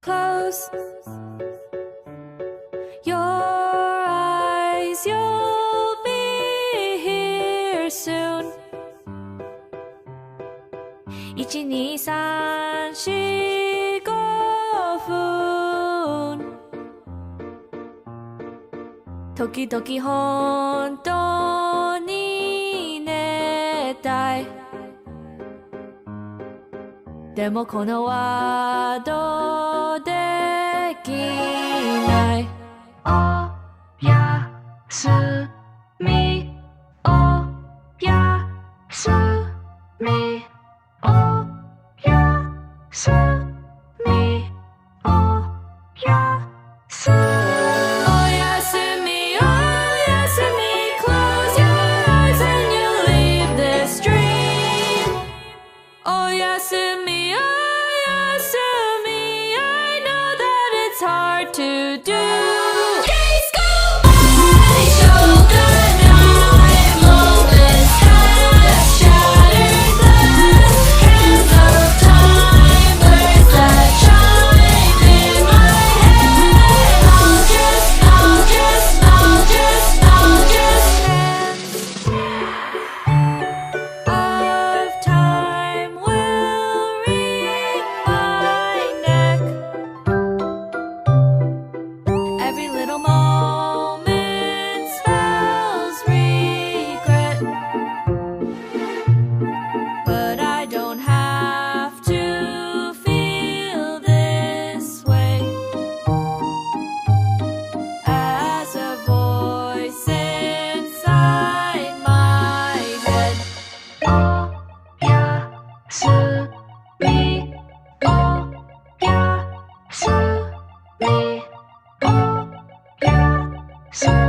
close your eyes, you'll be here soon. 1、2、3、4、5分時々本当に寝たいでもこのワードできないおやすみおやすみおやすみおやすみClose your eyes and you leave this dream. Oyasumi, Oyasumi, I know that it's hard to do. Days go by, shoulder knife, moments have shattered glass. Hands of timers that chime in my head. I'll just of time will wring my neck. Every little moment spells regret, but I don't have to feel this way. As a voice inside my head. Oyasumi, Oyasumi, Oyasumi.